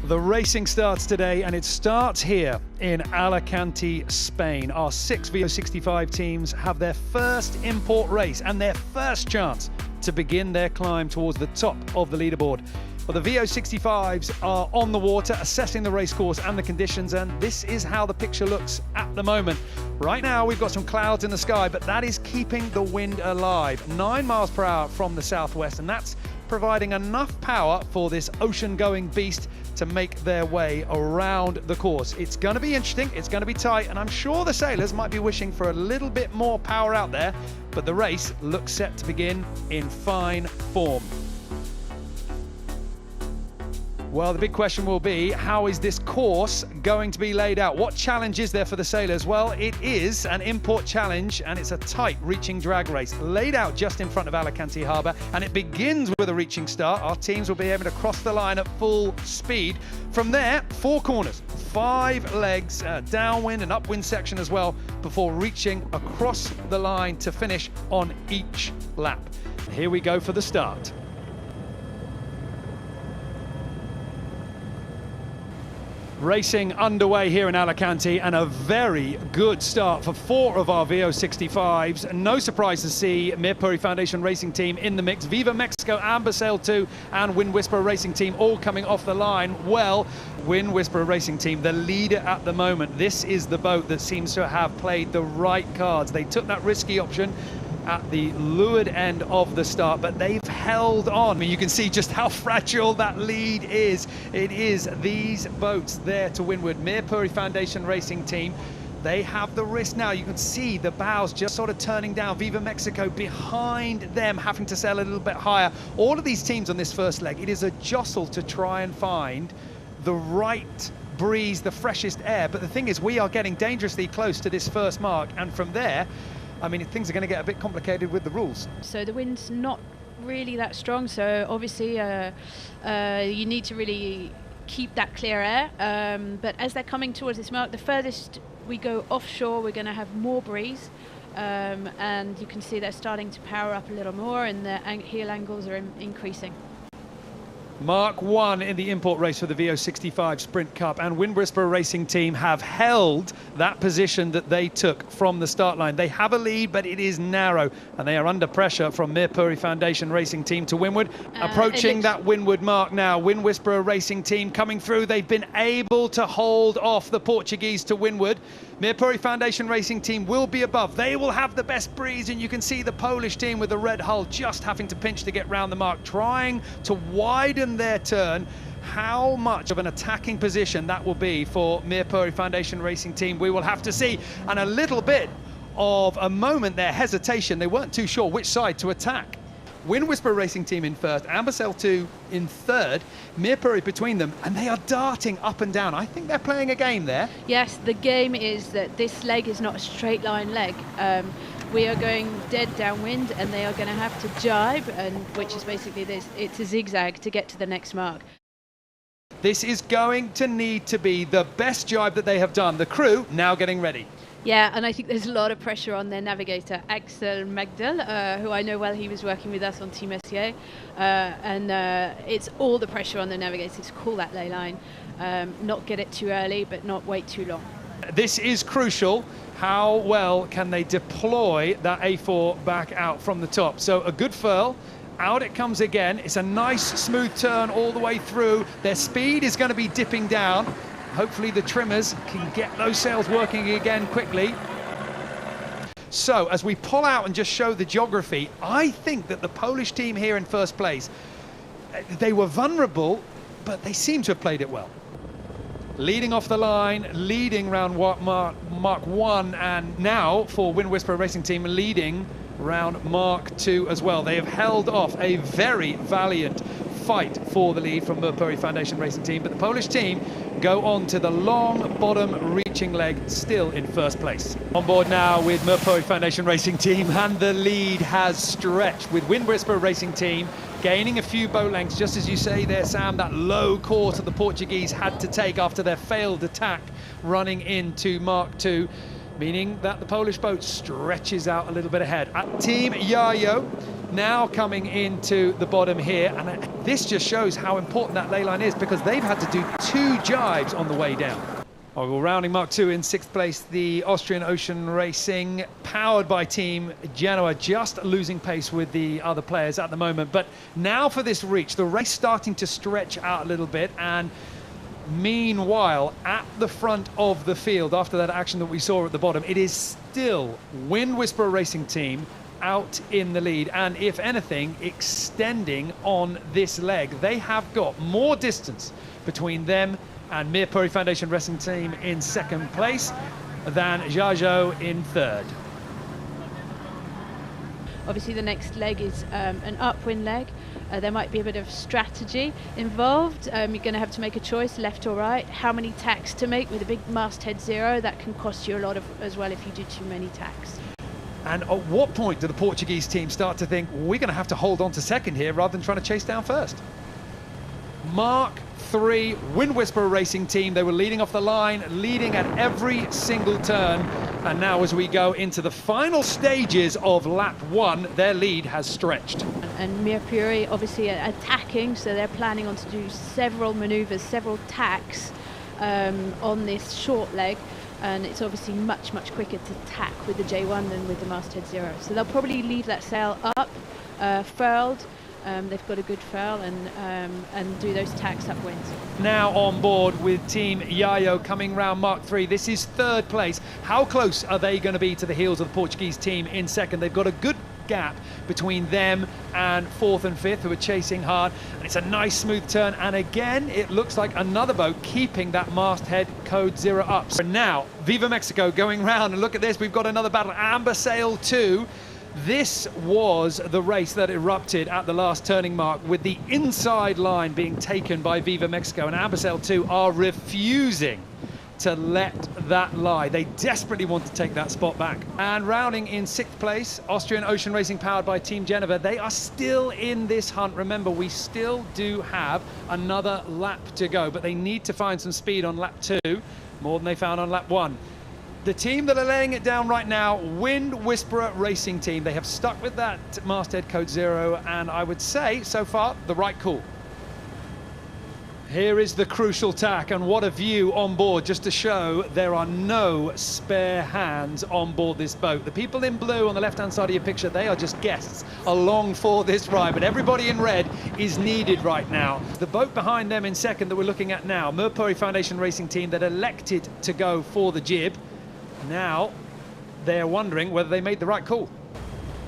The racing starts today, and it starts here in Alicante, Spain. Our 6 VO65 teams have their first in-port race and their first chance to begin their climb towards the top of the leaderboard. Well, the VO65s are on the water, assessing the race course and the conditions, and this is how the picture looks at the moment. Right now, we've got some clouds in the sky, but that is keeping the wind alive. 9 miles per hour from the southwest, and that's providing enough power for this ocean-going beast to make their way around the course. It's going to be interesting, it's going to be tight, and I'm sure the sailors might be wishing for a little bit more power out there, but the race looks set to begin in fine form. Well, the big question will be, how is this course going to be laid out? What challenge is there for the sailors? Well, it is an in-port challenge, and it's a tight reaching drag race laid out just in front of Alicante Harbour, and it begins with a reaching start. Our teams will be able to cross the line at full speed. From there, 4 corners, 5 legs, downwind and upwind section as well, before reaching across the line to finish on each lap. Here we go for the start. Racing underway here in Alicante, and a very good start for 4 of our VO65s. No surprise to see WindWhisper Foundation Racing Team in the mix. Viva Mexico, Ambassador 2 and WindWhisper Racing Team all coming off the line. Well, WindWhisper Racing Team, the leader at the moment. This is the boat that seems to have played the right cards. They took that risky option at the lured end of the start, but they've held on. I mean, you can see just how fragile that lead is. It is these boats there to windward. WindWhisper Foundation Racing Team, they have the risk now. You can see the bows just sort of turning down. Viva Mexico behind them, having to sail a little bit higher. All of these teams on this first leg, it is a jostle to try and find the right breeze, the freshest air. But the thing is, we are getting dangerously close to this first mark, and from there, I mean, things are going to get a bit complicated with the rules. So the wind's not really that strong, so obviously you need to really keep that clear air. But as they're coming towards this mark, the furthest we go offshore, we're going to have more breeze. And you can see they're starting to power up a little more, and the heel angles are increasing. Mark 1 in the in-port race for the VO65 Sprint Cup, and WindWhisper Racing Team have held that position that they took from the start line. They have a lead, but it is narrow, and they are under pressure from WindWhisper Foundation Racing Team to windward. Approaching that windward mark now. WindWhisper Racing Team coming through. They've been able to hold off the Portuguese to windward. WindWhisper Foundation Racing Team will be above. They will have the best breeze, and you can see the Polish team with the red hull just having to pinch to get round the mark, trying to widen their turn. How much of an attacking position that will be for WindWhisper Foundation Racing Team, we will have to see. And a little bit of a moment there, hesitation. They weren't too sure which side to attack. WindWhisper Racing Team in first, Ambassador 2 in third, WindWhisper between them, and they are darting up and down. I think they're playing a game there. Yes, the game is that this leg is not a straight line leg. We are going dead downwind, and they are going to have to jibe, and which is basically this. It's a zigzag to get to the next mark. This is going to need to be the best jibe that they have done. The crew now getting ready. Yeah, and I think there's a lot of pressure on their navigator, Axel Magdal, who I know well. He was working with us on Team SCA, and it's all the pressure on the navigator to call that ley line, not get it too early, but not wait too long. This is crucial. How well can they deploy that A4 back out from the top? So a good furl. Out it comes again. It's a nice smooth turn all the way through. Their speed is going to be dipping down. Hopefully the trimmers can get those sails working again quickly. So as we pull out and just show the geography, I think that the Polish team here in first place, they were vulnerable, but they seem to have played it well. Leading off the line, leading round Mark 1, and now for WindWhisper Racing Team leading round Mark 2 as well. They have held off a very valiant fight for the lead from WindWhisper Foundation Racing Team, but the Polish team go on to the long bottom reaching leg, still in first place. On board now with WindWhisper Foundation Racing Team, and the lead has stretched with WindWhisper Racing Team gaining a few boat lengths, just as you say there, Sam. That low course that the Portuguese had to take after their failed attack running into Mark 2, meaning that the Polish boat stretches out a little bit ahead. Team Yayo now coming into the bottom here, and this just shows how important that ley line is, because they've had to do 2 jives on the way down. Oh, well, rounding Mark 2 in 6th place, the Austrian Ocean Racing, powered by Team Genoa, just losing pace with the other players at the moment. But now for this reach, the race starting to stretch out a little bit, and meanwhile, at the front of the field, after that action that we saw at the bottom, it is still WindWhisper Racing Team out in the lead, and if anything, extending on this leg. They have got more distance between them and Mirpuri Foundation Racing Team in 2nd place than Jajo in 3rd. Obviously the next leg is an upwind leg. There might be a bit of strategy involved. You're going to have to make a choice, left or right. How many tacks to make with a big masthead 0? That can cost you a lot as well if you do too many tacks. And at what point do the Portuguese team start to think, we're going to have to hold on to 2nd here rather than trying to chase down 1st? Mark 3, WindWhisper Racing Team, they were leading off the line, leading at every single turn. And now as we go into the final stages of lap 1, their lead has stretched. And Mirpuri obviously are attacking, so they're planning on to do several maneuvers, several tacks on this short leg. And it's obviously much quicker to tack with the J1 than with the masthead 0. So they'll probably leave that sail up, furled. They've got a good furl and do those tacks upwind. Now on board with Team Yayo coming round Mark 3. This is 3rd place. How close are they going to be to the heels of the Portuguese team in 2nd? They've got a good gap between them and 4th and 5th, who are chasing hard. And it's a nice smooth turn. And again, it looks like another boat keeping that masthead code 0 up. So now, Viva Mexico going round, and look at this. We've got another battle. Amber Sail 2. This was the race that erupted at the last turning mark, with the inside line being taken by Viva Mexico, and Amber Sail 2 are refusing to let that lie. They desperately want to take that spot back. And rounding in 6th place, Austrian Ocean Racing, powered by Team Geneva. They are still in this hunt. Remember, we still do have another lap to go, but they need to find some speed on lap 2, more than they found on lap 1. The team that are laying it down right now, WindWhisper Racing Team. They have stuck with that masthead code 0, and I would say, so far, the right call. Here is the crucial tack, and what a view on board, just to show there are no spare hands on board this boat. The people in blue on the left-hand side of your picture, they are just guests along for this ride, but everybody in red is needed right now. The boat behind them in 2nd that we're looking at now, Mirpuri Foundation Racing Team, that elected to go for the jib. Now they're wondering whether they made the right call.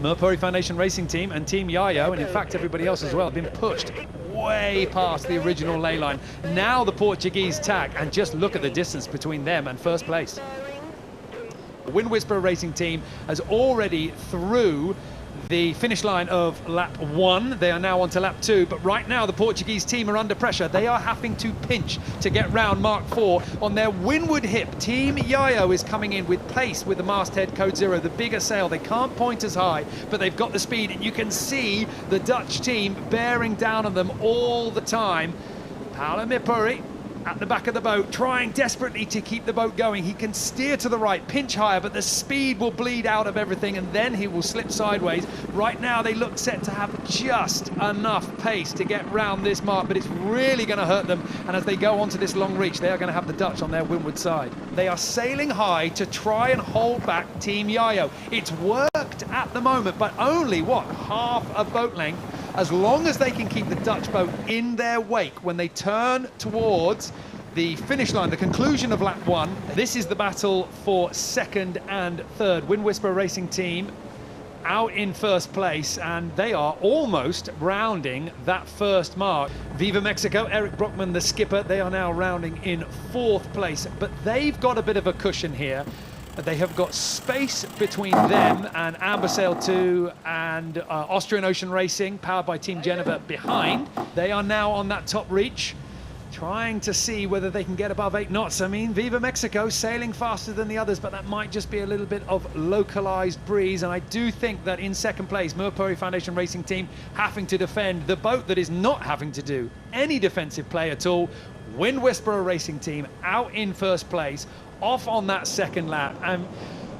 Mirpuri Foundation Racing Team and Team Yayo, and in fact everybody else as well, have been pushed way past the original ley line. Now the Portuguese tack, and just look at the distance between them and 1st place. WindWhisper Racing Team has already through the finish line of lap 1. They are now on to lap 2, but right now the Portuguese team are under pressure. They are having to pinch to get round Mark 4 on their windward hip. Team Yayo is coming in with pace with the masthead code 0, the bigger sail. They can't point as high, but they've got the speed, and you can see the Dutch team bearing down on them all the time. Paolo Mirpuri at the back of the boat, trying desperately to keep the boat going. He can steer to the right, pinch higher, but the speed will bleed out of everything, and then he will slip sideways. Right now they look set to have just enough pace to get round this mark, but it's really going to hurt them. And as they go onto this long reach, they are going to have the Dutch on their windward side. They are sailing high to try and hold back Team Yayo. It's worked at the moment, but only, what, half a boat length. As long as they can keep the Dutch boat in their wake when they turn towards the finish line, the conclusion of lap 1, this is the battle for 2nd and 3rd. WindWhisper Racing Team out in 1st place, and they are almost rounding that 1st mark. Viva Mexico, Eric Brockman, the skipper, they are now rounding in 4th place, but they've got a bit of a cushion here. They have got space between them and Amber Sail 2 and Austrian Ocean Racing, powered by Team Geneva, behind. They are now on that top reach, trying to see whether they can get above 8 knots. I mean, Viva Mexico sailing faster than the others, but that might just be a little bit of localized breeze. And I do think that in 2nd place, Mirpuri Foundation Racing Team having to defend the boat that is not having to do any defensive play at all. WindWhisper Racing Team out in 1st place, off on that 2nd lap. And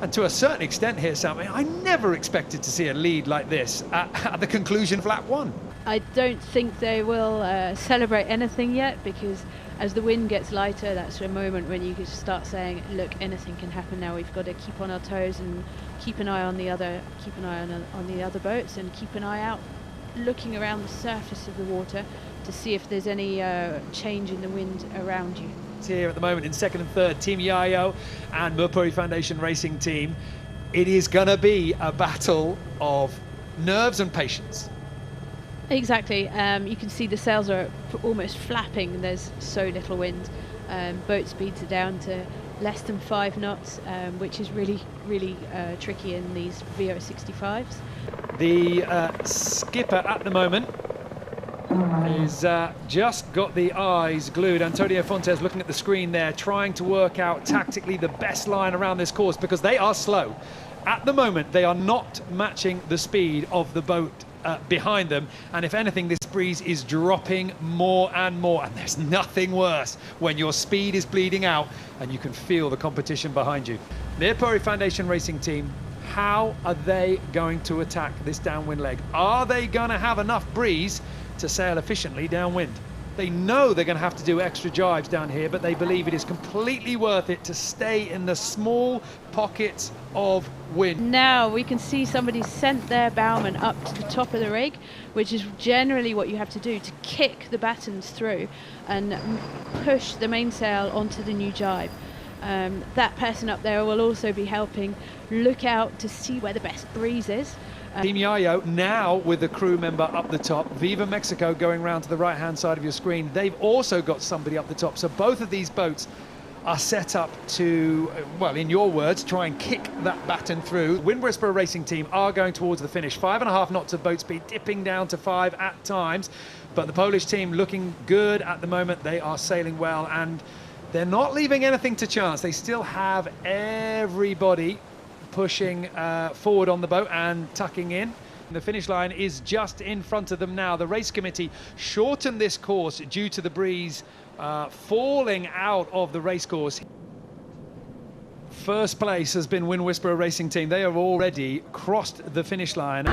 And to a certain extent here, Sam, I never expected to see a lead like this at the conclusion of lap 1. I don't think they will celebrate anything yet, because as the wind gets lighter, that's a moment when you can start saying, look, anything can happen now. We've got to keep on our toes and keep an eye on the other boats, and keep an eye out, looking around the surface of the water to see if there's any change in the wind around you. Here at the moment in second and third, Team Yayo and Murpuri Foundation Racing Team. It is going to be a battle of nerves and patience. Exactly. You can see the sails are almost flapping. There's so little wind. Boat speeds are down to less than 5 knots, which is really, really tricky in these VO65s. The skipper at the moment is just got the eyes glued. Antonio Fontes looking at the screen there, trying to work out tactically the best line around this course, because they are slow. At the moment, they are not matching the speed of the boat behind them, and if anything, this breeze is dropping more and more, and there's nothing worse when your speed is bleeding out and you can feel the competition behind you. The Murpuri Foundation Racing Team, how are they going to attack this downwind leg? Are they going to have enough breeze to sail efficiently downwind? They know they're going to have to do extra jives down here, but they believe it is completely worth it to stay in the small pockets of wind. Now we can see somebody sent their bowman up to the top of the rig, which is generally what you have to do to kick the battens through and push the mainsail onto the new jibe. That person up there will also be helping look out to see where the best breeze is. Team Yayo now with the crew member up the top. Viva Mexico going round to the right hand side of your screen. They've also got somebody up the top. So both of these boats are set up to, well, in your words, try and kick that batten through. WindWhisper Racing Team are going towards the finish. 5.5 knots of boat speed, dipping down to 5 at times. But the Polish team looking good at the moment. They are sailing well, and they're not leaving anything to chance. They still have everybody pushing forward on the boat and tucking in. The finish line is just in front of them now. The race committee shortened this course due to the breeze falling out of the race course. First place has been WindWhisper Racing Team. They have already crossed the finish line.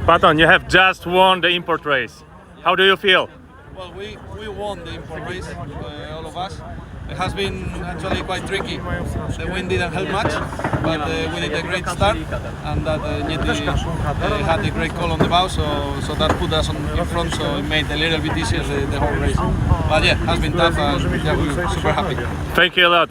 Patton, you have just won the In-Port race. How do you feel? Well, we won the In-Port race, all of us. It has been actually quite tricky. The wind didn't help much, but we did a great start, and that Nieti had a great call on the bow, so that put us in front, so it made it a little bit easier the whole race. But yeah, it has been tough, and yeah, we're super happy. Thank you a lot.